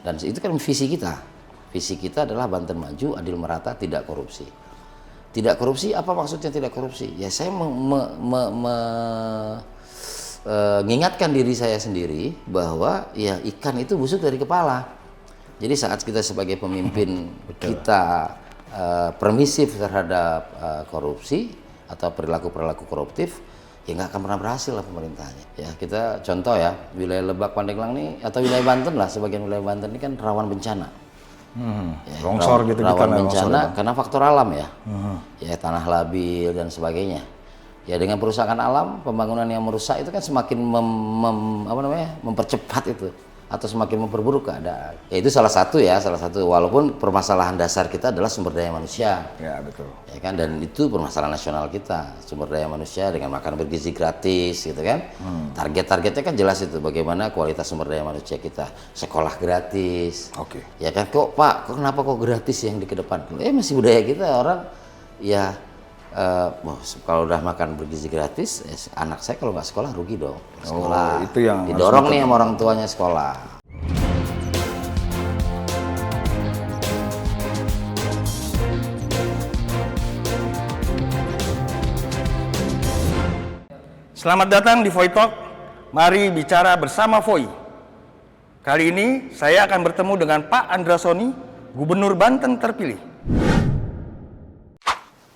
Dan itu kan visi kita. Visi kita adalah Banten maju, adil merata, tidak korupsi. Tidak korupsi, apa maksudnya tidak korupsi? Ya saya mengingatkan diri saya sendiri bahwa ya ikan itu busuk dari kepala. Jadi saat kita sebagai pemimpin kita permisif terhadap korupsi atau perilaku-perilaku koruptif, ya nggak akan pernah berhasil lah pemerintahnya. Ya kita contoh ya, wilayah Lebak, Pandeglang nih atau wilayah Banten lah, sebagian wilayah Banten ini kan rawan bencana. Ya, longsor gitu rawan kan bencana longsor, karena faktor alam ya. Ya tanah labil dan sebagainya. Ya dengan perusahaan alam, pembangunan yang merusak itu kan semakin mempercepat itu atau semakin memperburuk keadaan. Ya itu salah satu walaupun permasalahan dasar kita adalah sumber daya manusia. Ya betul. Ya kan, dan itu permasalahan nasional kita, sumber daya manusia dengan makan bergizi gratis gitu kan. Target-targetnya kan jelas itu, bagaimana kualitas sumber daya manusia kita. Sekolah gratis. Oke. Ya kan, kenapa kok gratis yang di kedepan? Masih budaya kita orang ya kalau udah makan bergizi gratis, anak saya kalau nggak sekolah rugi dong. Sekolah. Itu yang didorong nih sama orang tuanya sekolah. Selamat datang di Voi Talk. Mari bicara bersama Voi. Kali ini saya akan bertemu dengan Pak Andrasoni, Gubernur Banten terpilih.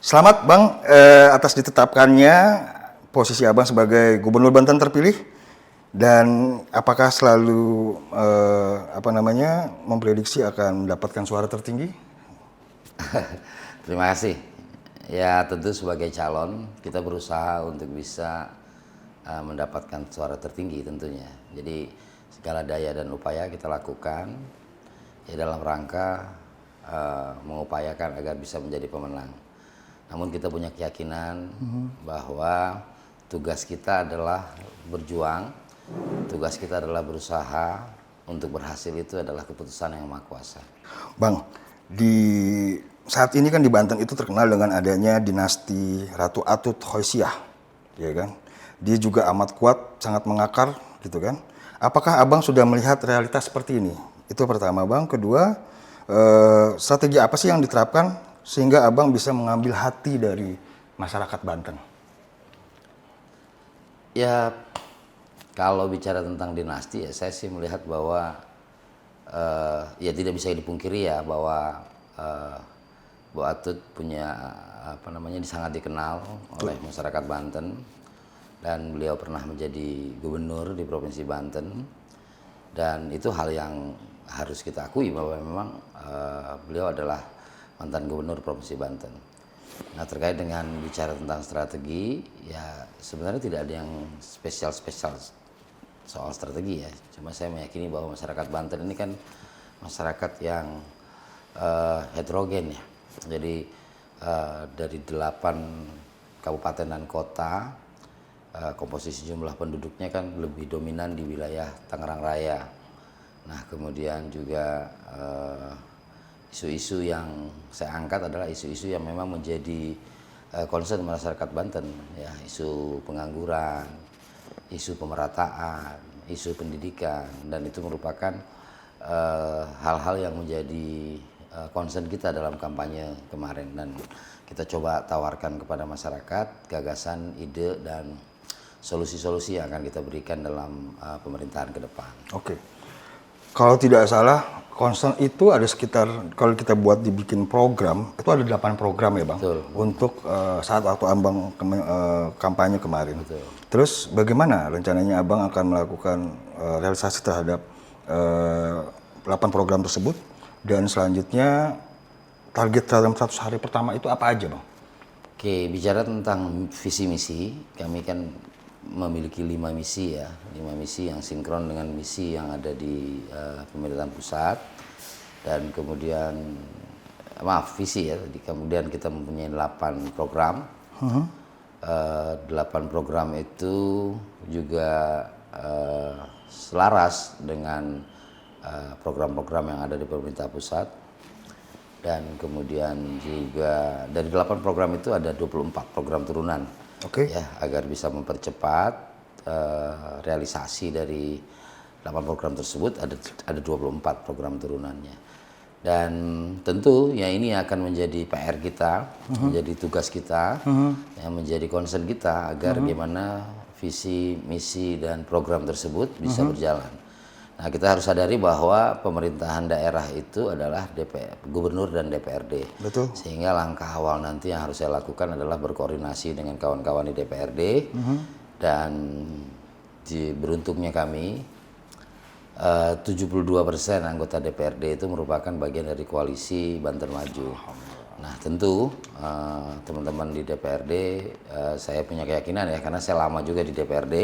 Selamat Bang atas ditetapkannya posisi Abang sebagai Gubernur Banten terpilih. Dan apakah selalu memprediksi akan mendapatkan suara tertinggi? Terima kasih. Ya tentu sebagai calon kita berusaha untuk bisa mendapatkan suara tertinggi tentunya. Jadi segala daya dan upaya kita lakukan ya dalam rangka mengupayakan agar bisa menjadi pemenang. Namun kita punya keyakinan bahwa tugas kita adalah berjuang, tugas kita adalah berusaha, untuk berhasil itu adalah keputusan yang Maha Kuasa. Bang, di saat ini kan di Banten itu terkenal dengan adanya dinasti Ratu Atut Khoisyah, ya kan? Dia juga amat kuat, sangat mengakar, gitu kan? Apakah Abang sudah melihat realitas seperti ini? Itu pertama, Bang. Kedua, strategi apa sih yang diterapkan sehingga Abang bisa mengambil hati dari masyarakat Banten? Ya, kalau bicara tentang dinasti ya saya sih melihat bahwa ya tidak bisa dipungkiri ya bahwa Bu Atut punya sangat dikenal oleh masyarakat Banten, dan beliau pernah menjadi gubernur di Provinsi Banten, dan itu hal yang harus kita akui bahwa memang beliau adalah mantan gubernur Provinsi Banten. Nah terkait dengan bicara tentang strategi, ya sebenarnya tidak ada yang spesial soal strategi ya. Cuma saya meyakini bahwa masyarakat Banten ini kan masyarakat yang heterogen ya. Jadi dari 8 kabupaten dan kota, komposisi jumlah penduduknya kan lebih dominan di wilayah Tangerang Raya. Nah kemudian juga isu-isu yang saya angkat adalah isu-isu yang memang menjadi concern masyarakat Banten, ya, isu pengangguran, isu pemerataan, isu pendidikan, dan itu merupakan hal-hal yang menjadi concern kita dalam kampanye kemarin, dan kita coba tawarkan kepada masyarakat gagasan, ide, dan solusi-solusi yang akan kita berikan dalam pemerintahan ke depan. Oke. Kalau tidak salah, concern itu ada sekitar, kalau kita buat dibikin program, itu ada 8 program ya Bang? Betul. Untuk saat waktu Abang kampanye kemarin. Betul. Terus bagaimana rencananya Abang akan melakukan realisasi terhadap 8 program tersebut? Dan selanjutnya target dalam 100 hari pertama itu apa aja Bang? Oke, bicara tentang visi misi, kami kan memiliki 5 misi ya, 5 misi yang sinkron dengan misi yang ada di pemerintahan pusat, dan kemudian visi ya, kemudian kita mempunyai 8 program. 8 program itu juga selaras dengan program-program yang ada di pemerintah pusat, dan kemudian juga dari 8 program itu ada 24 program turunan. Oke. Ya, agar bisa mempercepat realisasi dari 8 program tersebut ada 24 program turunannya. Dan tentu ya ini akan menjadi PR kita, menjadi tugas kita, yang menjadi concern kita agar gimana visi, misi dan program tersebut bisa berjalan. Nah, kita harus sadari bahwa pemerintahan daerah itu adalah gubernur dan DPRD. Betul. Sehingga langkah awal nanti yang harus saya lakukan adalah berkoordinasi dengan kawan-kawan di DPRD dan beruntungnya kami 72% anggota DPRD itu merupakan bagian dari koalisi Banten Maju. Nah, tentu teman-teman di DPRD saya punya keyakinan ya, karena saya lama juga di DPRD.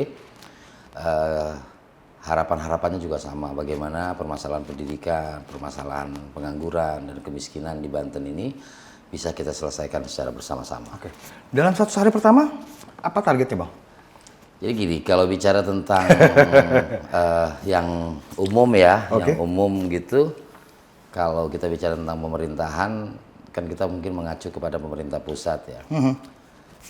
Harapan-harapannya juga sama, bagaimana permasalahan pendidikan, permasalahan pengangguran dan kemiskinan di Banten ini bisa kita selesaikan secara bersama-sama. Oke. Dalam 100 hari pertama, apa targetnya Bang? Jadi gini, kalau bicara tentang yang umum ya, yang umum gitu, kalau kita bicara tentang pemerintahan, kan kita mungkin mengacu kepada pemerintah pusat ya.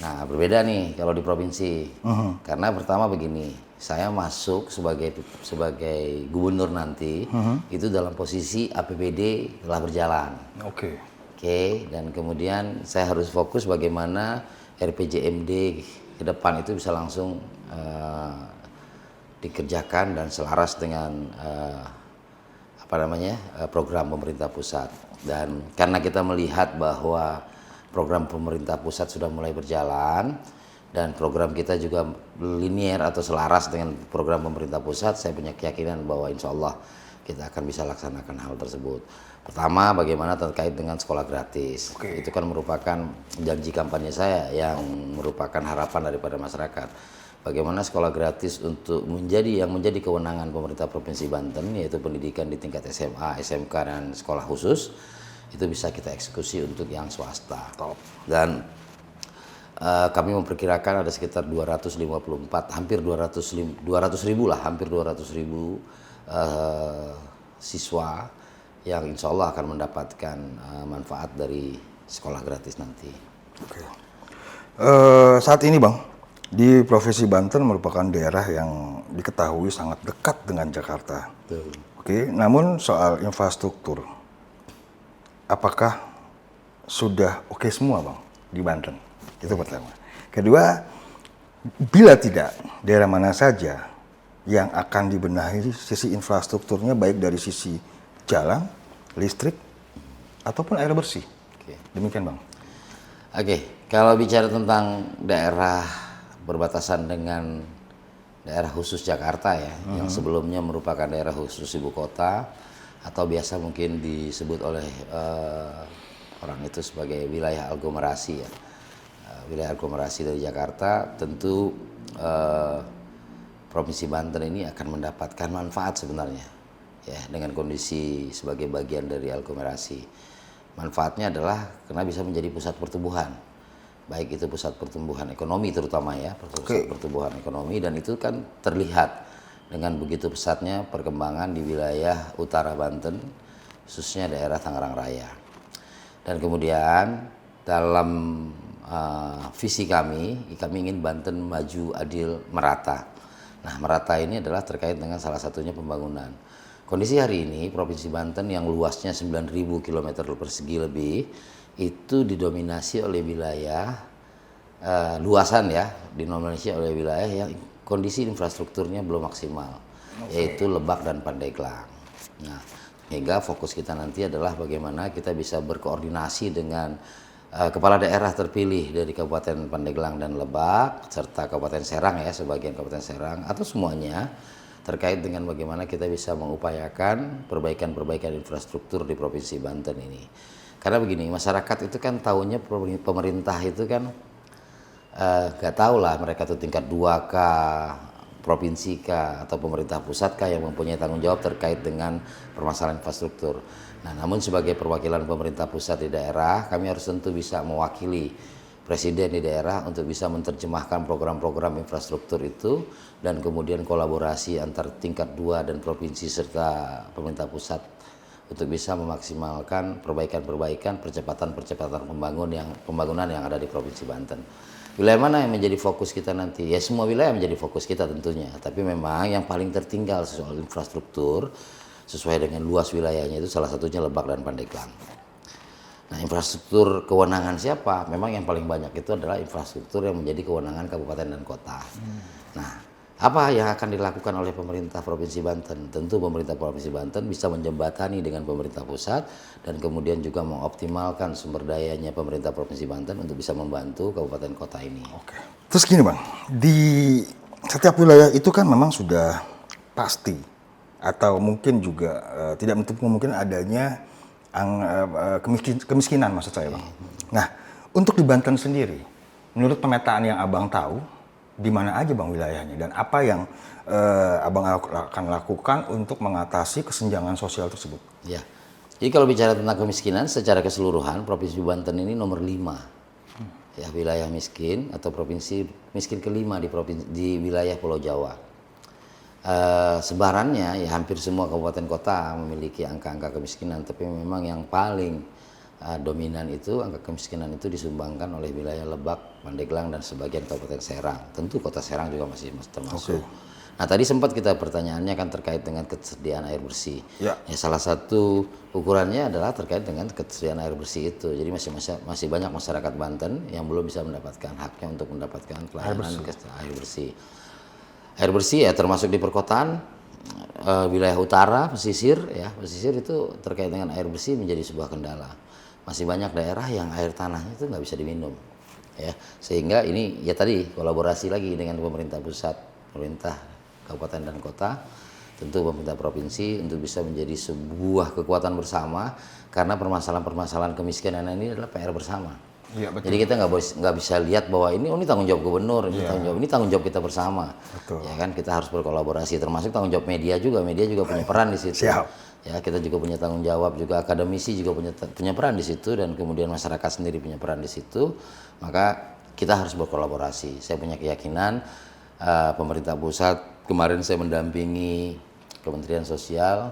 Nah, berbeda nih kalau di provinsi, karena pertama begini, saya masuk sebagai gubernur nanti itu dalam posisi APBD telah berjalan. Oke, dan kemudian saya harus fokus bagaimana RPJMD ke depan itu bisa langsung dikerjakan dan selaras dengan program pemerintah pusat. Dan karena kita melihat bahwa program pemerintah pusat sudah mulai berjalan dan program kita juga linier atau selaras dengan program pemerintah pusat, saya punya keyakinan bahwa insya Allah kita akan bisa laksanakan hal tersebut. Pertama, bagaimana terkait dengan sekolah gratis. Itu kan merupakan janji kampanye saya yang merupakan harapan daripada masyarakat. Bagaimana sekolah gratis untuk menjadi kewenangan pemerintah Provinsi Banten, yaitu pendidikan di tingkat SMA, SMK dan sekolah khusus, itu bisa kita eksekusi untuk yang swasta. Dan kami memperkirakan ada sekitar 254, hampir 200 ribu siswa yang insya Allah akan mendapatkan manfaat dari sekolah gratis nanti. Saat ini Bang, di Provinsi Banten merupakan daerah yang diketahui sangat dekat dengan Jakarta. Namun soal infrastruktur, apakah sudah oke semua Bang di Banten? Itu pertama. Kedua, bila tidak, daerah mana saja yang akan dibenahi sisi infrastrukturnya, baik dari sisi jalan, listrik, ataupun air bersih? Demikian Bang. Kalau bicara tentang daerah berbatasan dengan daerah khusus Jakarta ya, yang sebelumnya merupakan daerah khusus ibu kota atau biasa mungkin disebut oleh orang itu sebagai wilayah aglomerasi ya. Wilayah aglomerasi dari Jakarta, tentu Provinsi Banten ini akan mendapatkan manfaat sebenarnya ya dengan kondisi sebagai bagian dari aglomerasi. Manfaatnya adalah karena bisa menjadi pusat pertumbuhan. Baik itu pusat pertumbuhan ekonomi terutama ya, pusat pertumbuhan ekonomi, dan itu kan terlihat dengan begitu pesatnya perkembangan di wilayah utara Banten, khususnya daerah Tangerang Raya. Dan kemudian dalam visi kami ingin Banten maju, adil, merata. Nah, merata ini adalah terkait dengan salah satunya pembangunan. Kondisi hari ini Provinsi Banten yang luasnya 9.000 km persegi lebih itu didominasi oleh wilayah luasan ya, didominasi oleh wilayah yang kondisi infrastrukturnya belum maksimal, yaitu Lebak dan Pandeglang. Nah, sehingga fokus kita nanti adalah bagaimana kita bisa berkoordinasi dengan kepala daerah terpilih dari Kabupaten Pandeglang dan Lebak serta Kabupaten Serang ya, sebagian Kabupaten Serang atau semuanya, terkait dengan bagaimana kita bisa mengupayakan perbaikan-perbaikan infrastruktur di Provinsi Banten ini. Karena begini, masyarakat itu kan tahunya pemerintah itu kan nggak tahu lah mereka itu tingkat 2 kah, provinsi kah, atau pemerintah pusat kah yang mempunyai tanggung jawab terkait dengan permasalahan infrastruktur. Nah, namun sebagai perwakilan pemerintah pusat di daerah, kami harus tentu bisa mewakili presiden di daerah untuk bisa menerjemahkan program-program infrastruktur itu dan kemudian kolaborasi antar tingkat 2 dan provinsi serta pemerintah pusat untuk bisa memaksimalkan perbaikan-perbaikan, percepatan-percepatan pembangunan yang ada di Provinsi Banten. Wilayah mana yang menjadi fokus kita nanti? Ya semua wilayah menjadi fokus kita tentunya. Tapi memang yang paling tertinggal soal infrastruktur sesuai dengan luas wilayahnya itu salah satunya Lebak dan Pandeglang. Nah, infrastruktur kewenangan siapa? Memang yang paling banyak itu adalah infrastruktur yang menjadi kewenangan kabupaten dan kota. Nah, apa yang akan dilakukan oleh pemerintah Provinsi Banten? Tentu pemerintah Provinsi Banten bisa menjembatani dengan pemerintah pusat dan kemudian juga mengoptimalkan sumber dayanya pemerintah Provinsi Banten untuk bisa membantu kabupaten kota ini. Oke. Terus gini Bang, di setiap wilayah itu kan memang sudah pasti atau mungkin juga tidak menutup kemungkinan adanya kemiskinan maksud saya Bang. Nah, untuk di Banten sendiri, menurut pemetaan yang Abang tahu, di mana aja Bang wilayahnya dan apa yang Abang akan lakukan untuk mengatasi kesenjangan sosial tersebut? Ya, jadi kalau bicara tentang kemiskinan secara keseluruhan, Provinsi Banten ini nomor 5. Ya, wilayah miskin atau provinsi miskin kelima di wilayah Pulau Jawa. Sebarannya ya hampir semua kabupaten kota memiliki angka-angka kemiskinan, tapi memang yang paling dominan itu angka kemiskinan itu disumbangkan oleh wilayah Lebak, Pandeglang dan sebagian Kabupaten Serang. Tentu Kota Serang juga masih termasuk. Nah, tadi sempat kita pertanyaannya kan terkait dengan ketersediaan air bersih. Ya, salah satu ukurannya adalah terkait dengan ketersediaan air bersih itu. Jadi masih banyak masyarakat Banten yang belum bisa mendapatkan haknya untuk mendapatkan pelayanan air bersih. Air bersih ya termasuk di perkotaan, wilayah utara, pesisir itu terkait dengan air bersih menjadi sebuah kendala. Masih banyak daerah yang air tanahnya itu nggak bisa diminum, ya sehingga ini ya tadi kolaborasi lagi dengan pemerintah pusat, pemerintah kabupaten dan kota, tentu pemerintah provinsi untuk bisa menjadi sebuah kekuatan bersama karena permasalahan-permasalahan kemiskinan ini adalah PR bersama. Ya, betul. Jadi kita nggak bisa lihat bahwa ini tanggung jawab gubernur, ini tanggung jawab kita bersama. Betul. Ya kan kita harus berkolaborasi, termasuk tanggung jawab media juga punya peran di situ. Siap. Ya kita juga punya tanggung jawab, juga akademisi juga punya peran di situ dan kemudian masyarakat sendiri punya peran di situ. Maka kita harus berkolaborasi. Saya punya keyakinan pemerintah pusat kemarin saya mendampingi Kementerian Sosial.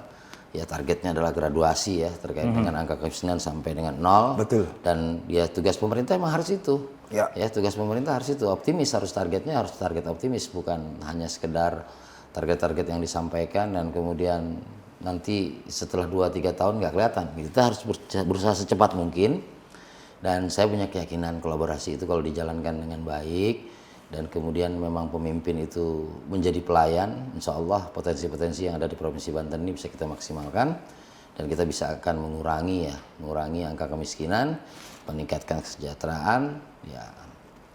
Ya targetnya adalah graduasi ya terkait dengan angka kemiskinan sampai dengan 0. Betul. Dan ya tugas pemerintah emang harus itu. Ya tugas pemerintah harus itu, optimis, targetnya harus target optimis, bukan hanya sekedar target-target yang disampaikan dan kemudian nanti setelah 2-3 tahun nggak kelihatan. Kita harus berusaha secepat mungkin dan saya punya keyakinan kolaborasi itu kalau dijalankan dengan baik dan kemudian memang pemimpin itu menjadi pelayan, insya Allah potensi-potensi yang ada di Provinsi Banten ini bisa kita maksimalkan dan kita bisa akan mengurangi angka kemiskinan, meningkatkan kesejahteraan, ya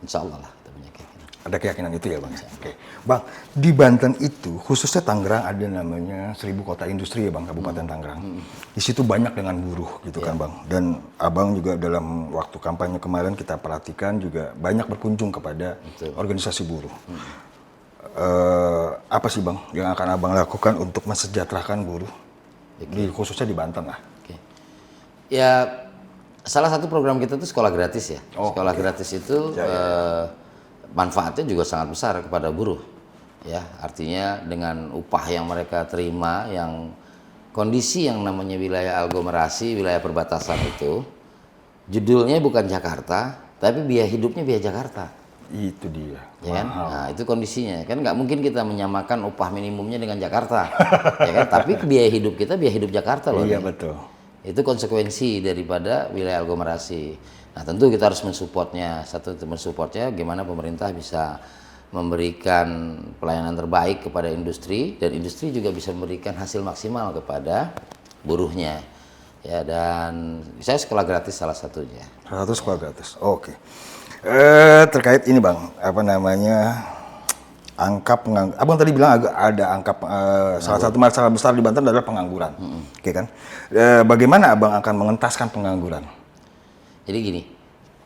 insya Allah lah kita punya keyakinan. Ada keyakinan itu ya Bang? Oke. Bang, di Banten itu khususnya Tangerang ada namanya 1000 kota industri ya Bang, Kabupaten Tangerang. Di situ banyak dengan buruh gitu kan Bang. Dan Abang juga dalam waktu kampanye kemarin kita perhatikan juga banyak berkunjung kepada organisasi buruh. Apa sih Bang yang akan Abang lakukan untuk mensejahterakan buruh? Khususnya di Banten lah. Ya salah satu program kita itu sekolah gratis ya. Sekolah gratis itu manfaatnya juga sangat besar kepada buruh, ya artinya dengan upah yang mereka terima, yang kondisi yang namanya wilayah aglomerasi, wilayah perbatasan itu, judulnya bukan Jakarta, tapi biaya hidupnya biaya Jakarta. Itu dia. Ya kan? Nah itu kondisinya, kan nggak mungkin kita menyamakan upah minimumnya dengan Jakarta, ya kan? Tapi biaya hidup kita biaya hidup Jakarta loh. Iya betul. Itu konsekuensi daripada wilayah aglomerasi. Nah tentu kita harus mensupportnya, gimana pemerintah bisa memberikan pelayanan terbaik kepada industri dan industri juga bisa memberikan hasil maksimal kepada buruhnya. Ya dan saya sekolah gratis salah satunya. Salah satu sekolah gratis. Oke. Terkait ini Bang, apa namanya angka pengangguran. Abang tadi bilang ada angka salah satu masalah besar di Banten adalah pengangguran. Oke kan? Bagaimana Abang akan mengentaskan pengangguran? Jadi gini,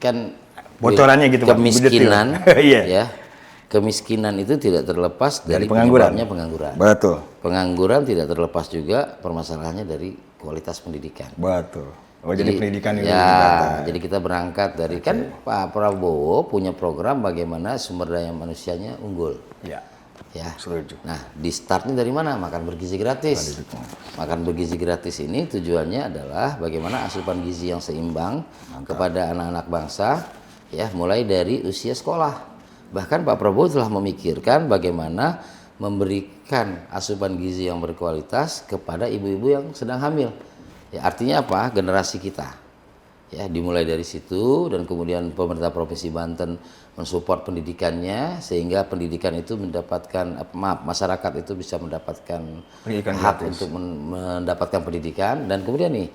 kan bocorannya gitu kemiskinan, ya, kemiskinan itu tidak terlepas dari pengangguran. Betul. Pengangguran tidak terlepas juga permasalahannya dari kualitas pendidikan. Betul. Jadi pendidikan itu jadi kita berangkat dari kan Pak Prabowo punya program bagaimana sumber daya manusianya unggul. Ya. Setuju. Nah, di startnya dari mana? Makan bergizi gratis. Makan bergizi gratis ini tujuannya adalah bagaimana asupan gizi yang seimbang kepada anak-anak bangsa ya mulai dari usia sekolah. Bahkan Pak Prabowo telah memikirkan bagaimana memberikan asupan gizi yang berkualitas kepada ibu-ibu yang sedang hamil. Ya, artinya apa? Generasi kita. Ya, dimulai dari situ dan kemudian pemerintah Provinsi Banten mensupport pendidikannya sehingga pendidikan itu mendapatkan masyarakat itu bisa mendapatkan Pendidikan hak gratis. untuk mendapatkan pendidikan. Dan kemudian nih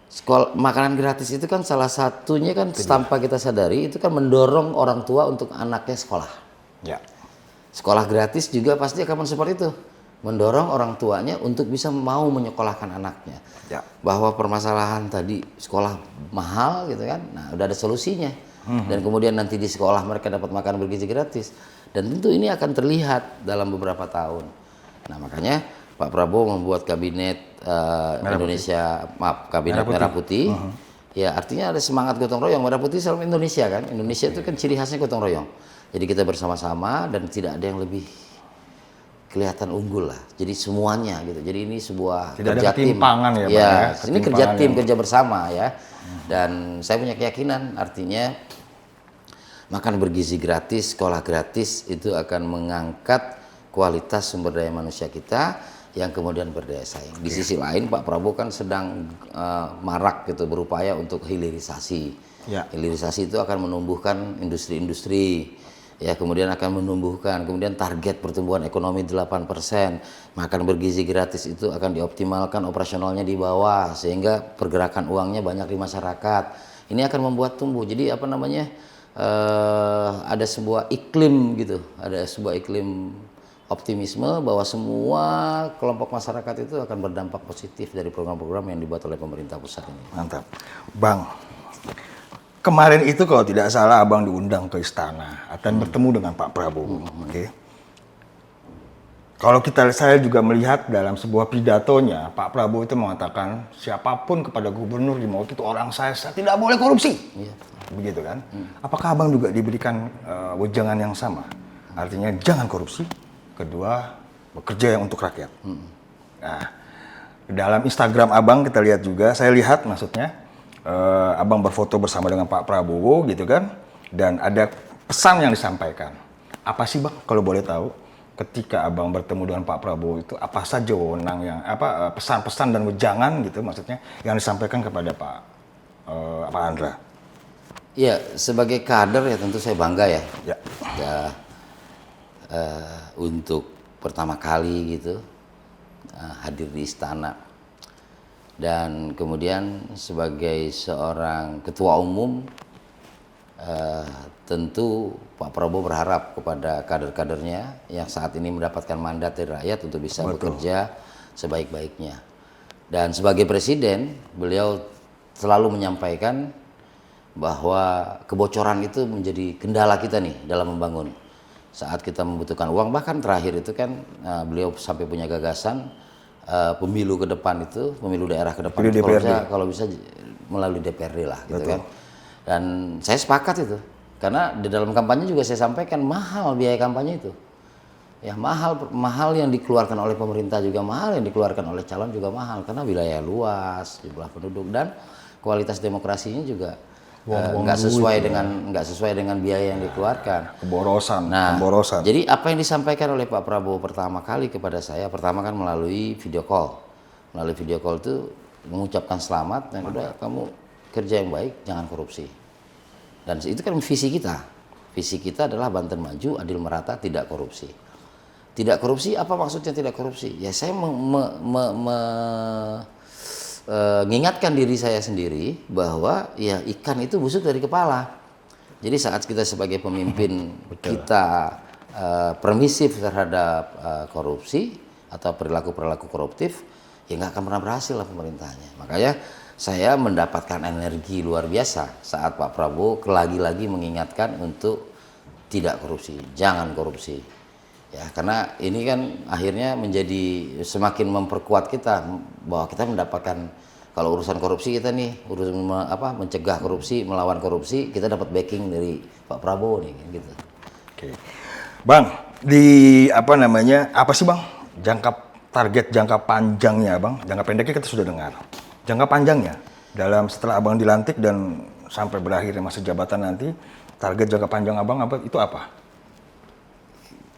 sekolah makanan gratis itu kan salah satunya kan tanpa kita sadari itu kan mendorong orang tua untuk anaknya sekolah. Ya. Sekolah gratis juga pasti akan mensupport itu, mendorong orang tuanya untuk bisa mau menyekolahkan anaknya. Ya. Bahwa permasalahan tadi sekolah mahal gitu kan, nah udah ada solusinya. Dan kemudian nanti di sekolah mereka dapat makan bergizi gratis. Dan tentu ini akan terlihat dalam beberapa tahun. Nah makanya Pak Prabowo membuat kabinet kabinet Merah Putih. Ya artinya ada semangat gotong royong. Merah Putih selalu Indonesia kan. Indonesia itu kan ciri khasnya gotong royong. Jadi kita bersama-sama dan tidak ada yang lebih kelihatan unggul lah. Jadi semuanya gitu. Jadi ini sebuah Tidak kerja ada ketimpangan tim. ya, Pak, Ya, ya. ini kerja Ketimpangan tim, kerja bersama ya. Dan saya punya keyakinan artinya makan bergizi gratis, sekolah gratis itu akan mengangkat kualitas sumber daya manusia kita yang kemudian berdaya saing. Di sisi lain Pak Prabowo kan sedang marak gitu berupaya untuk hilirisasi. Ya. Hilirisasi itu akan menumbuhkan industri-industri. Ya, kemudian akan menumbuhkan, kemudian target pertumbuhan ekonomi 8%. Makan bergizi gratis itu akan dioptimalkan operasionalnya di bawah sehingga pergerakan uangnya banyak di masyarakat. Ini akan membuat tumbuh. Jadi apa namanya? Ada sebuah iklim gitu, ada sebuah iklim optimisme bahwa semua kelompok masyarakat itu akan berdampak positif dari program-program yang dibuat oleh pemerintah pusat ini. Mantap. Bang, kemarin itu kalau tidak salah Abang diundang ke istana akan bertemu dengan Pak Prabowo. Oke. Kalau saya juga melihat dalam sebuah pidatonya, Pak Prabowo itu mengatakan siapapun kepada gubernur di Maluku itu orang saya tidak boleh korupsi. Iya. Begitu kan? Apakah Abang juga diberikan wejangan yang sama? Artinya jangan korupsi, kedua bekerja yang untuk rakyat. Nah, dalam Instagram Abang kita lihat juga, saya lihat maksudnya Abang berfoto bersama dengan Pak Prabowo gitu kan, dan ada pesan yang disampaikan. Apa sih Bang kalau boleh tahu? Ketika Abang bertemu dengan Pak Prabowo itu apa saja wewenang yang pesan-pesan dan wejangan gitu maksudnya yang disampaikan kepada Pak Andra? Ya, sebagai kader ya tentu saya bangga ya. Ya. Ya, untuk pertama kali gitu hadir di istana. Dan kemudian sebagai seorang ketua umum tentu Pak Prabowo berharap kepada kader-kadernya yang saat ini mendapatkan mandat dari rakyat untuk bisa bekerja sebaik-baiknya. Dan sebagai presiden, beliau selalu menyampaikan bahwa kebocoran itu menjadi kendala kita nih dalam membangun. Saat kita membutuhkan uang, bahkan terakhir itu kan beliau sampai punya gagasan pemilu ke depan itu, pemilu daerah ke depan itu, kalau bisa melalui DPRD lah gitu kan. Dan saya sepakat itu. Karena di dalam kampanye juga saya sampaikan mahal biaya kampanye itu. Ya mahal yang dikeluarkan oleh pemerintah juga mahal, yang dikeluarkan oleh calon juga mahal karena wilayah luas, jumlah penduduk dan kualitas demokrasinya juga nggak sesuai dengan biaya yang dikeluarkan. Kemborosan. Jadi apa yang disampaikan oleh Pak Prabowo pertama kali kepada saya, pertama kan melalui video call. Melalui video call itu mengucapkan selamat dan udah kamu kerja yang baik, jangan korupsi. Dan itu kan visi kita. Visi kita adalah Banten maju, adil merata, tidak korupsi. Tidak korupsi, apa maksudnya tidak korupsi? Ya saya mengingatkan diri saya sendiri bahwa ya ikan itu busuk dari kepala. Jadi saat kita sebagai pemimpin kita permisif terhadap korupsi atau perilaku-perilaku koruptif, ya nggak akan pernah berhasil lah pemerintahnya. Makanya saya mendapatkan energi luar biasa saat Pak Prabowo lagi-lagi mengingatkan untuk tidak korupsi, jangan korupsi. Ya, karena ini kan akhirnya menjadi semakin memperkuat kita bahwa kita mendapatkan kalau urusan korupsi kita nih, urusan mencegah korupsi, melawan korupsi, kita dapat backing dari Pak Prabowo nih gitu. Oke. Bang, apa sih Bang target jangka panjangnya Bang? Jangka pendeknya kita sudah dengar. Jangka panjangnya setelah Abang dilantik dan sampai berakhirnya masa jabatan nanti, target jangka panjang Abang apa itu apa?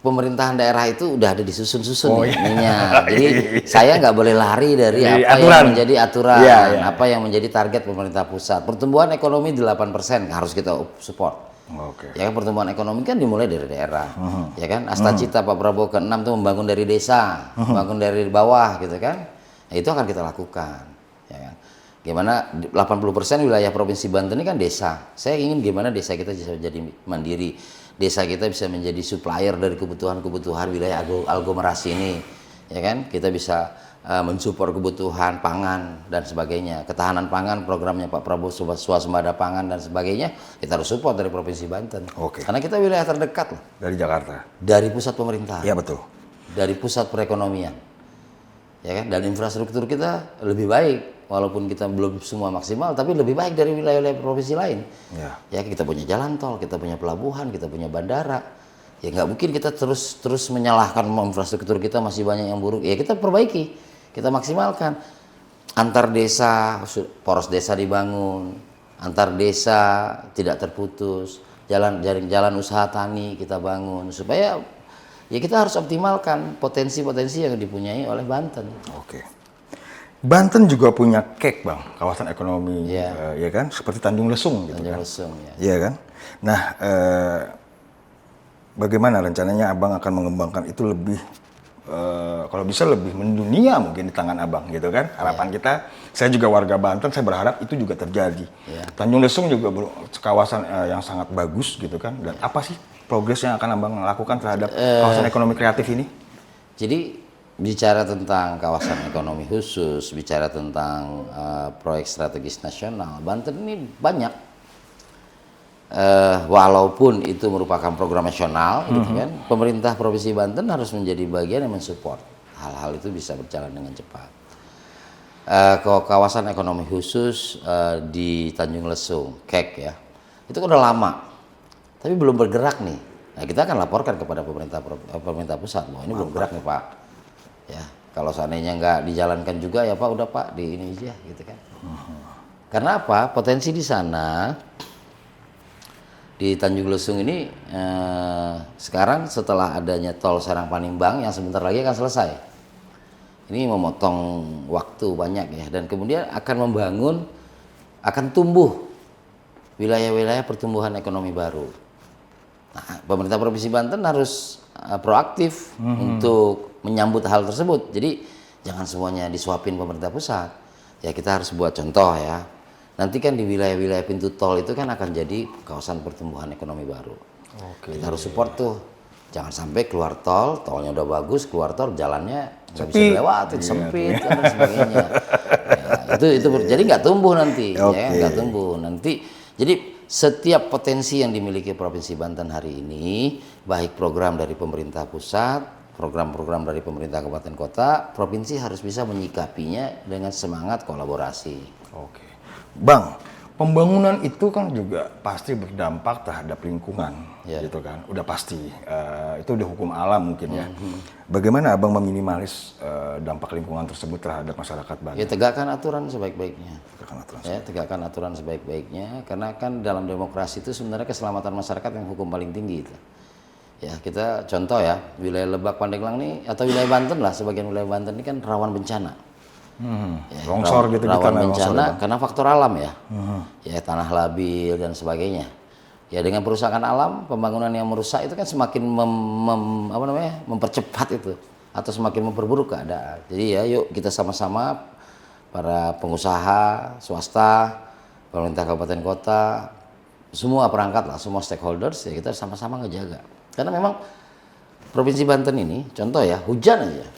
Pemerintahan daerah itu udah ada disusun-susun nih, iya. ininya. Jadi saya nggak boleh lari dari Jadi apa aturan. yang menjadi aturan, Iya, iya. apa yang menjadi target pemerintah pusat. Pertumbuhan ekonomi 8% harus kita support. Oke. Ya kan, pertumbuhan ekonomi kan dimulai dari daerah. Ya kan, Astacita Pak Prabowo ke-6 itu membangun dari desa, membangun dari bawah gitu kan. Nah, itu akan kita lakukan. Ya kan. Gimana 80% wilayah Provinsi Banten ini kan desa. Saya ingin gimana desa kita bisa menjadi mandiri. Desa kita bisa menjadi supplier dari kebutuhan-kebutuhan wilayah aglomerasi ini. Ya kan? Kita bisa mensupport kebutuhan pangan dan sebagainya. Ketahanan pangan programnya Pak Prabowo, swasembada pangan dan sebagainya, kita harus support dari Provinsi Banten. Oke. Karena kita wilayah terdekat lah Dari Jakarta. dari pusat pemerintahan. Iya betul. Dari pusat perekonomian. Ya kan? Dan infrastruktur kita lebih baik, walaupun kita belum semua maksimal, tapi lebih baik dari wilayah-wilayah provinsi lain. Ya, kita punya jalan tol, kita punya pelabuhan, kita punya bandara. Ya nggak mungkin kita terus menyalahkan infrastruktur kita masih banyak yang buruk. Ya kita perbaiki, kita maksimalkan. Antar desa, poros desa dibangun, antar desa tidak terputus, jalan usaha tani kita bangun supaya ya kita harus optimalkan potensi-potensi yang dipunyai oleh Banten. Oke. Banten juga punya KEK Bang, kawasan ekonomi, Iya. ya kan, seperti Tanjung Lesung gitu Tanjung kan. Lesung, ya. Iya kan. Nah, bagaimana rencananya Abang akan mengembangkan itu lebih, kalau bisa lebih mendunia mungkin di tangan Abang gitu kan. Harapan kita, saya juga warga Banten, saya berharap itu juga terjadi. Iya. Tanjung Lesung juga kawasan yang sangat bagus gitu kan. Dan apa sih progres yang akan Abang lakukan terhadap kawasan ekonomi kreatif ini? Jadi bicara tentang kawasan ekonomi khusus, bicara tentang proyek strategis nasional, Banten ini banyak. Walaupun itu merupakan program nasional, gitu kan, pemerintah Provinsi Banten harus menjadi bagian yang mensupport hal-hal itu bisa berjalan dengan cepat. Kawasan ekonomi khusus di Tanjung Lesung, KEK ya, itu udah lama, tapi belum bergerak nih. Nah, kita akan laporkan kepada pemerintah pusat bahwa ini belum gerak nih Pak. Ya, kalau seandainya nggak dijalankan juga ya Pak, udah Pak di ini aja gitu kan. Karena apa? Potensi di sana di Tanjung Lesung ini sekarang setelah adanya tol Serang Panimbang yang sebentar lagi akan selesai. Ini memotong waktu banyak ya, dan kemudian akan tumbuh wilayah-wilayah pertumbuhan ekonomi baru. Nah, pemerintah Provinsi Banten harus proaktif untuk menyambut hal tersebut. Jadi jangan semuanya disuapin pemerintah pusat. Ya kita harus buat contoh ya. Nanti kan di wilayah-wilayah pintu tol itu kan akan jadi kawasan pertumbuhan ekonomi baru. Oke. Kita harus support tuh. Jangan sampai keluar tol, tolnya udah bagus, keluar tol jalannya nggak bisa dilewatin, sempit dan sebagainya. Ya, itu jadi nggak tumbuh nanti, ya nggak tumbuh nanti. Jadi setiap potensi yang dimiliki Provinsi Banten hari ini, baik program dari pemerintah pusat, program-program dari pemerintah kabupaten kota, provinsi harus bisa menyikapinya dengan semangat kolaborasi. Oke. Bang, pembangunan itu kan juga pasti berdampak terhadap lingkungan, gitu kan. Udah pasti, itu udah hukum alam mungkin ya. Bagaimana Abang meminimalis dampak lingkungan tersebut terhadap masyarakat Banten? Ya tegakkan aturan sebaik-baiknya. Tegakkan aturan. Tegakkan aturan sebaik-baiknya, karena kan dalam demokrasi itu sebenarnya keselamatan masyarakat yang hukum paling tinggi itu. Ya kita contoh ya, wilayah Lebak Pandeglang ini atau wilayah Banten lah, sebagian wilayah Banten ini kan rawan bencana. Ya, Longsor gitu rawan kita bencana karena faktor alam ya. Ya tanah labil dan sebagainya. Ya dengan perusahaan alam, pembangunan yang merusak itu kan semakin mempercepat itu atau semakin memperburuk keadaan. Jadi ya yuk kita sama-sama para pengusaha, swasta, pemerintah kabupaten kota, semua perangkat lah, semua stakeholders ya kita sama-sama ngejaga. Karena memang Provinsi Banten ini contoh ya, hujan aja.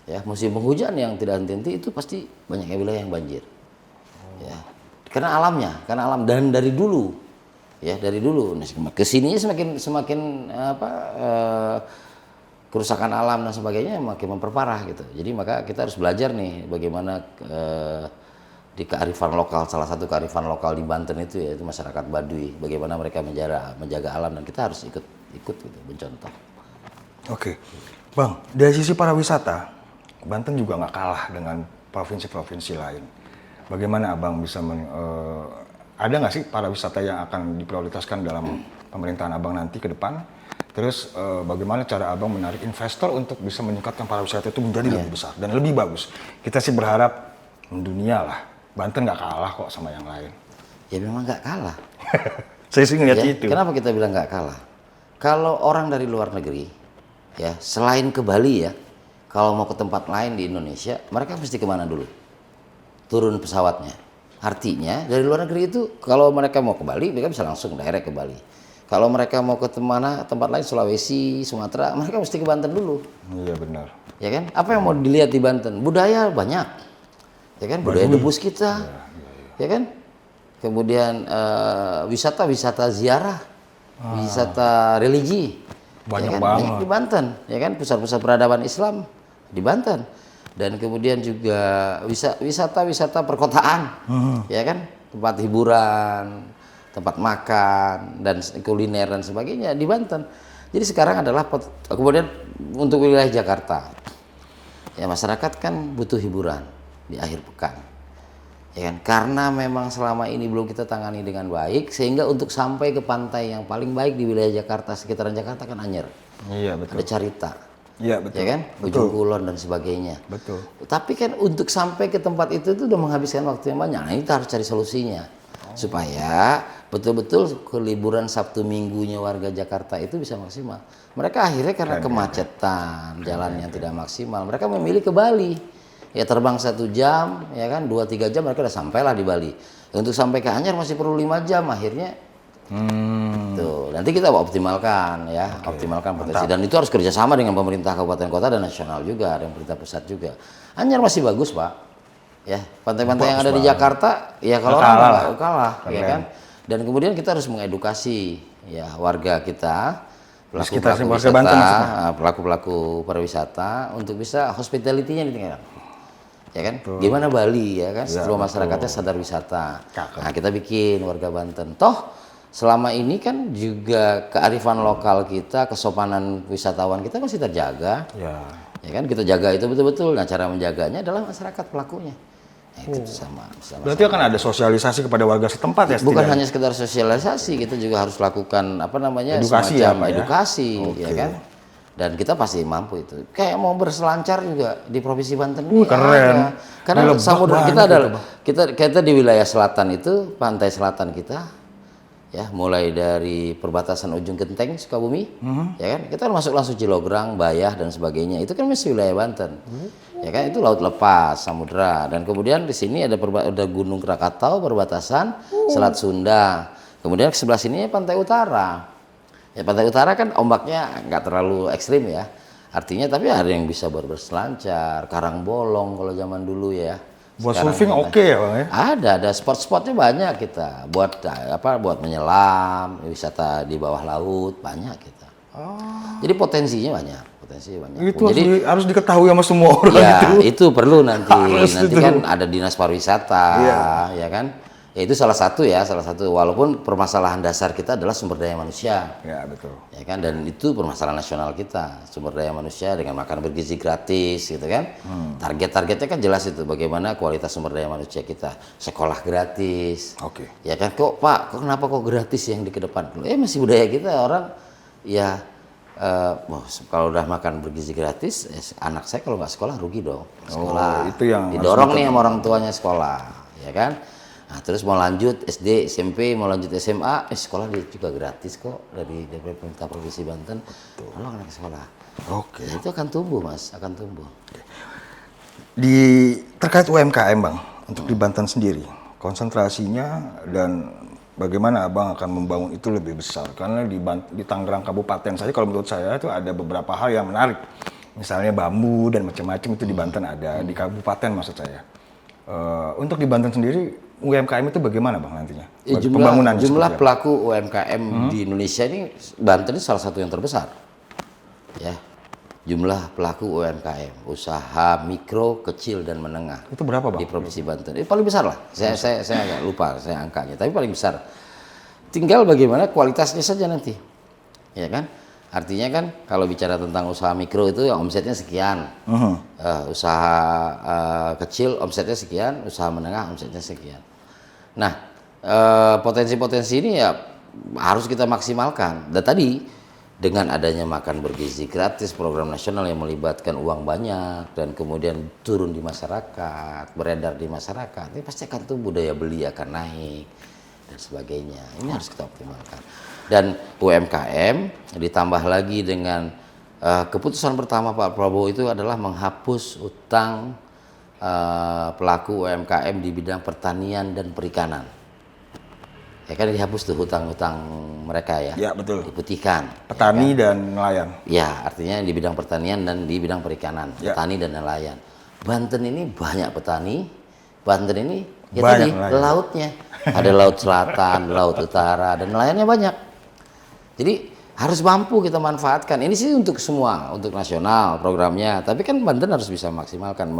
Ya, musim penghujan yang tidak henti-henti itu pasti banyak wilayah yang banjir. Ya, karena alam dan dari dulu. Ya, dari dulu. Nah, kesininya semakin kerusakan alam dan sebagainya makin memperparah gitu. Jadi maka kita harus belajar nih bagaimana di kearifan lokal, salah satu kearifan lokal di Banten itu yaitu masyarakat Baduy, bagaimana mereka menjaga alam, dan kita harus ikut gitu, mencontoh. Oke, Bang, dari sisi pariwisata, Banten juga nggak kalah dengan provinsi-provinsi lain. Bagaimana Abang bisa ada nggak sih pariwisata yang akan diprioritaskan dalam pemerintahan Abang nanti ke depan? Terus bagaimana cara Abang menarik investor untuk bisa meningkatkan pariwisata itu menjadi lebih besar dan lebih bagus? Kita sih berharap mendunia lah. Banten nggak kalah kok sama yang lain. Ya memang nggak kalah. Saya sih ngeliat Ya, itu. kenapa kita bilang nggak kalah? Kalau orang dari luar negeri, ya selain ke Bali ya, kalau mau ke tempat lain di Indonesia, mereka mesti kemana dulu? Turun pesawatnya. Artinya dari luar negeri itu kalau mereka mau ke Bali, mereka bisa langsung direct ke Bali. Kalau mereka mau ke tempat lain, Sulawesi, Sumatera, mereka mesti ke Banten dulu. Iya benar. Ya kan? Apa yang mau dilihat di Banten? Budaya banyak. Ya kan? Budaya debus kita. Ya kan? Kemudian wisata ziarah, wisata religi. Banyak ya kan? banget. Banyak di Banten, ya kan? Pusat-pusat peradaban Islam di Banten. Dan kemudian juga wisata perkotaan. Ya kan? Tempat hiburan, tempat makan dan kuliner dan sebagainya di Banten. Jadi sekarang adalah kemudian untuk wilayah Jakarta. Ya masyarakat kan butuh hiburan di akhir pekan. Ya kan? Karena memang selama ini belum kita tangani dengan baik sehingga untuk sampai ke pantai yang paling baik di wilayah Jakarta, sekitaran Jakarta kan Anyer. Iya betul. Ada Carita. Iya betul. Ya kan? Ujung Kulon dan sebagainya. Betul. Tapi kan untuk sampai ke tempat itu udah menghabiskan waktu yang banyak. Nah, kita harus cari solusinya. Supaya betul-betul keliburan Sabtu Minggunya warga Jakarta itu bisa maksimal. Mereka akhirnya karena kemacetan, jalan yang tidak maksimal, mereka memilih ke Bali. Ya terbang 1 jam, ya kan 2-3 jam mereka udah sampailah di Bali. Untuk sampai ke Anyer masih perlu 5 jam akhirnya. Tuh, nanti kita optimalkan ya, optimalkan potensi. Dan itu harus kerjasama dengan pemerintah kabupaten kota dan nasional juga, dengan pemerintah pusat juga. Anyer masih bagus Pak. Ya, pantai-pantai yang ada di Jakarta, ya kalau orang nggak kalah, ya kan. Dan kemudian kita harus mengedukasi ya warga kita, pelaku-pelaku pariwisata untuk bisa hospitality-nya ditingkatkan. Ya kan, gimana Bali ya kan, seluruh masyarakatnya sadar wisata. Nah kita bikin warga Banten. Toh selama ini kan juga kearifan lokal kita, kesopanan wisatawan kita masih terjaga. Ya kan, kita jaga itu betul-betul. Nah cara menjaganya adalah masyarakat pelakunya. Nah, itu sama. Berarti akan ada sosialisasi kepada warga setempat ya? Bukan hanya sekedar sosialisasi, kita juga harus lakukan edukasi edukasi, ya kan? Dan kita pasti mampu itu. Kayak mau berselancar juga di Provinsi Banten. Keren. Karena samudra kita adalah kita di wilayah selatan itu, pantai selatan kita, ya mulai dari perbatasan ujung Genteng Sukabumi, ya kan? Kita masuk langsung Cilograng, Bayah dan sebagainya. Itu kan masih wilayah Banten. Ya kan itu laut lepas, samudra. Dan kemudian di sini ada Gunung Krakatau perbatasan Selat Sunda. Kemudian ke sebelah sini Pantai Utara. Ya Pantai Utara kan ombaknya nggak terlalu ekstrim ya. Artinya tapi ada yang bisa berselancar, Karangbolong kalau zaman dulu ya. Buat surfing oke ya Bang ya? Ada spot-spotnya banyak kita. Buat buat menyelam, wisata di bawah laut banyak kita. Jadi potensinya banyak. Itu harus diketahui sama semua orang itu perlu nanti kan ada dinas pariwisata, ya kan? Ya itu salah satu walaupun permasalahan dasar kita adalah sumber daya manusia. Ya betul. Ya kan, dan itu permasalahan nasional kita, sumber daya manusia dengan makan bergizi gratis gitu kan. Targetnya kan jelas itu, bagaimana kualitas sumber daya manusia kita. Sekolah gratis. Ya kan, kenapa kok gratis yang dikedepan? Masih budaya kita orang ya kalau udah makan bergizi gratis, anak saya kalau nggak sekolah rugi dong. Sekolah itu yang didorong nih sama orang tuanya sekolah, ya kan. Nah, terus mau lanjut SD, SMP, mau lanjut SMA, sekolah dia juga gratis kok dari pemerintah Provinsi Banten. Kalau anak sekolah, ya, itu akan tumbuh Mas, akan tumbuh. Terkait UMKM Bang, untuk di Banten sendiri, konsentrasinya dan bagaimana Abang akan membangun itu lebih besar? Karena di Tangerang Kabupaten saja kalau menurut saya itu ada beberapa hal yang menarik. Misalnya bambu dan macam-macam itu di Banten ada, di kabupaten maksud saya. Untuk di Banten sendiri, UMKM itu bagaimana Bang nantinya? Jumlah pelaku UMKM di Indonesia ini, Banten ini salah satu yang terbesar. Ya, jumlah pelaku UMKM, usaha mikro, kecil dan menengah. Itu berapa Bang? Di Provinsi Banten. Itu paling besar lah. Saya agak lupa saya angkanya, tapi paling besar. Tinggal bagaimana kualitasnya saja nanti. Ya kan? Artinya kan kalau bicara tentang usaha mikro itu yang omsetnya sekian. Usaha kecil omsetnya sekian, usaha menengah omsetnya sekian. Nah, potensi-potensi ini ya harus kita maksimalkan. Dan tadi dengan adanya makan bergizi gratis, program nasional yang melibatkan uang banyak dan kemudian turun di masyarakat, beredar di masyarakat, ini pasti akan tumbuh, daya beli akan naik dan sebagainya. Ini harus kita optimalkan. Dan UMKM ditambah lagi dengan keputusan pertama Pak Prabowo itu adalah menghapus utang pelaku UMKM di bidang pertanian dan perikanan. Ya kan dihapus tuh hutang-hutang mereka ya. Ya, betul. Diputihkan. Petani dan nelayan. Ya, artinya di bidang pertanian dan di bidang perikanan, Ya. petani dan nelayan. Banten ini banyak petani, Banten ini ya Banyak tadi nelayan. lautnya. Ada laut selatan, laut utara, dan nelayannya banyak. Jadi harus mampu kita manfaatkan. Ini sih untuk semua, untuk nasional programnya. Tapi kan Banten harus bisa maksimalkan.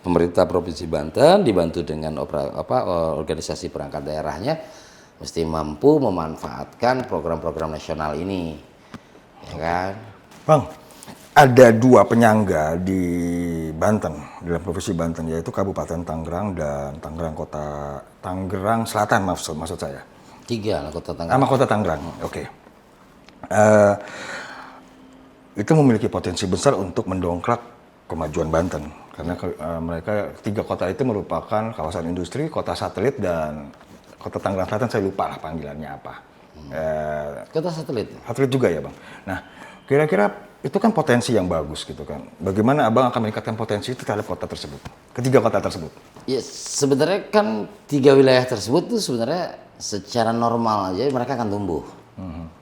Pemerintah Provinsi Banten dibantu dengan organisasi perangkat daerahnya mesti mampu memanfaatkan program-program nasional ini, ya kan? Bang, ada 2 penyangga di Banten, dalam Provinsi Banten, yaitu Kabupaten Tangerang dan Tangerang Selatan, maksud saya. 3 lah kota Tangerang. Sama Kota Tangerang, oke. Itu memiliki potensi besar untuk mendongkrak kemajuan Banten. Karena mereka 3 kota itu merupakan kawasan industri, kota satelit, dan Kota Tangerang Selatan saya lupa lah panggilannya apa. Kota satelit. Satelit juga ya Bang. Nah, kira-kira itu kan potensi yang bagus gitu kan. Bagaimana Abang akan meningkatkan potensi itu terhadap kota tersebut? Ketiga kota tersebut. Ya sebenarnya kan 3 wilayah tersebut tuh sebenarnya secara normal aja mereka akan tumbuh.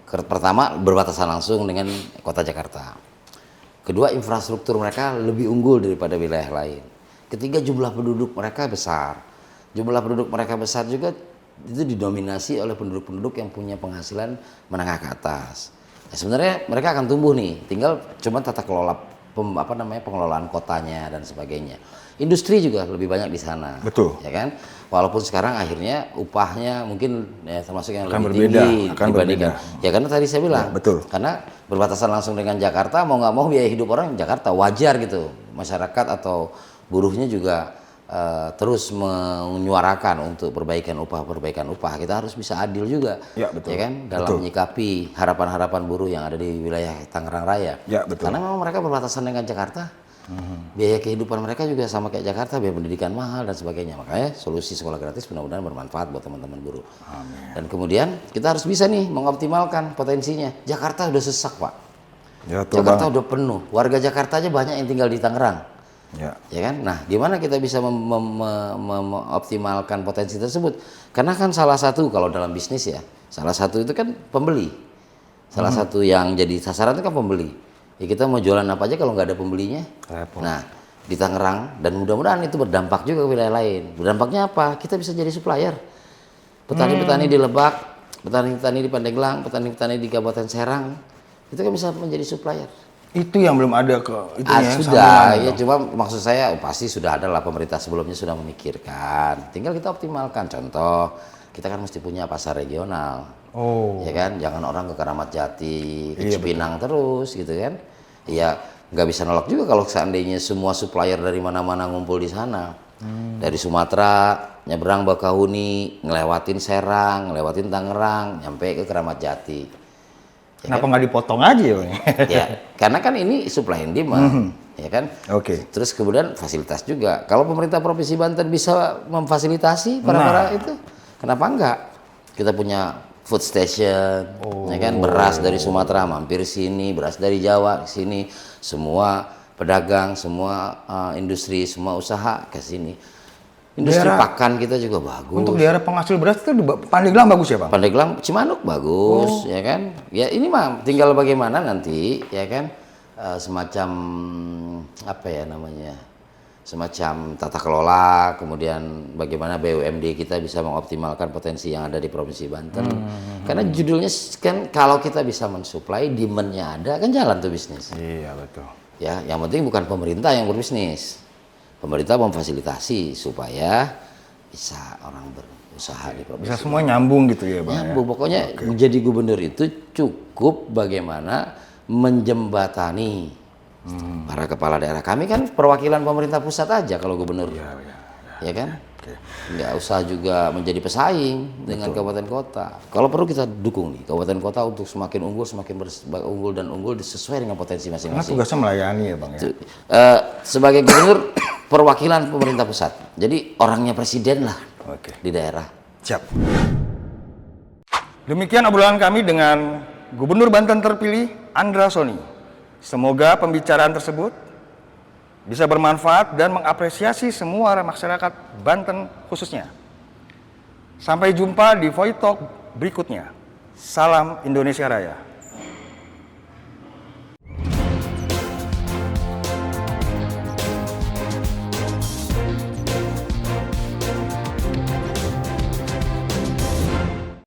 Pertama berbatasan langsung dengan kota Jakarta. Kedua infrastruktur mereka lebih unggul daripada wilayah lain. Ketiga jumlah penduduk mereka besar. Jumlah penduduk mereka besar juga itu didominasi oleh penduduk-penduduk yang punya penghasilan menengah ke atas. Nah, sebenarnya mereka akan tumbuh nih, tinggal cuma tata kelola pengelolaan kotanya dan sebagainya. Industri juga lebih banyak di sana. Betul. Ya kan? Walaupun sekarang akhirnya upahnya mungkin ya termasuk yang Akan lebih berbeda, tinggi akan dibandingkan. berbeda. Ya karena tadi saya bilang, Ya, betul. karena berbatasan langsung dengan Jakarta, mau nggak mau biaya hidup orang Jakarta wajar gitu. Masyarakat atau buruhnya juga terus menyuarakan untuk perbaikan upah. Kita harus bisa adil juga, Ya, betul. ya kan, dalam Betul. menyikapi harapan-harapan buruh yang ada di wilayah Tangerang Raya. Ya, betul. Karena memang mereka berbatasan dengan Jakarta, biaya kehidupan mereka juga sama kayak Jakarta, biaya pendidikan mahal dan sebagainya. Makanya solusi sekolah gratis mudah-mudahan bermanfaat buat teman-teman buruh. Dan kemudian kita harus bisa nih mengoptimalkan potensinya. Jakarta udah sesak Pak, Ya, betul Jakarta Bang. udah penuh, warga Jakarta aja banyak yang tinggal di Tangerang. Ya. Ya kan? Nah, gimana kita bisa mengoptimalkan potensi tersebut? Karena kan salah satu kalau dalam bisnis ya, salah satu itu kan pembeli. Salah satu yang jadi sasaran itu kan pembeli. Ya kita mau jualan apa aja kalau nggak ada pembelinya? Repot. Nah, di Tangerang dan mudah-mudahan itu berdampak juga ke wilayah lain. Berdampaknya apa? Kita bisa jadi supplier. Petani-petani di Lebak, petani-petani di Pandeglang, petani-petani di Kabupaten Serang, itu kan bisa menjadi supplier. Itu yang belum ada itunya, Sudah, sambungannya, ya Bang. cuma maksud saya pasti sudah ada lah, pemerintah sebelumnya sudah memikirkan. Tinggal kita optimalkan. Contoh, kita kan mesti punya pasar regional. Oh. Ya kan, jangan orang ke Keramat Jati, ke Iya, Cipinang terus gitu kan. Ya nggak bisa nolak juga kalau seandainya semua supplier dari mana-mana ngumpul di sana. Dari Sumatera, nyebrang Bakahuni, ngelewatin Serang, ngelewatin Tangerang, nyampe ke Keramat Jati. Kenapa nggak dipotong aja ya Bang? Ya, karena kan ini supply and demand, ya kan. Oke. Terus kemudian fasilitas juga. Kalau pemerintah Provinsi Banten bisa memfasilitasi para itu, kenapa enggak? Kita punya food station, ya kan, beras dari Sumatera mampir sini, beras dari Jawa ke sini, semua pedagang, semua industri, semua usaha ke sini. Industri pakan kita juga bagus. Untuk daerah penghasil beras itu di Pandeglang bagus ya Bang? Pandeglang, Cimanuk bagus, ya kan? Ya ini mah tinggal bagaimana nanti, ya kan? Semacam apa ya namanya? Semacam tata kelola, kemudian bagaimana BUMD kita bisa mengoptimalkan potensi yang ada di Provinsi Banten. Karena judulnya kan kalau kita bisa mensuplai, demand-nya ada, kan jalan tuh bisnis. Iya, betul. Ya, yang penting bukan pemerintah yang berbisnis. Pemerintah memfasilitasi supaya bisa orang berusaha di provinsi. Bisa semua nyambung gitu ya Bang? Nyambung, pokoknya menjadi gubernur itu cukup bagaimana menjembatani para kepala daerah. Kami kan perwakilan pemerintah pusat aja kalau gubernur, ya kan? Oke. Nggak usah juga menjadi pesaing dengan kabupaten kota. Kalau perlu kita dukung nih kabupaten kota untuk semakin unggul, unggul dan unggul sesuai dengan potensi Karena masing-masing. tugasnya melayani ya Bang ya. Sebagai gubernur perwakilan pemerintah pusat, jadi orangnya presiden lah Oke. di daerah. Siap. Demikian obrolan kami dengan Gubernur Banten terpilih Andra Soni. Semoga pembicaraan tersebut bisa bermanfaat dan mengapresiasi semua masyarakat Banten khususnya. Sampai jumpa di Voice Talk berikutnya. Salam Indonesia Raya.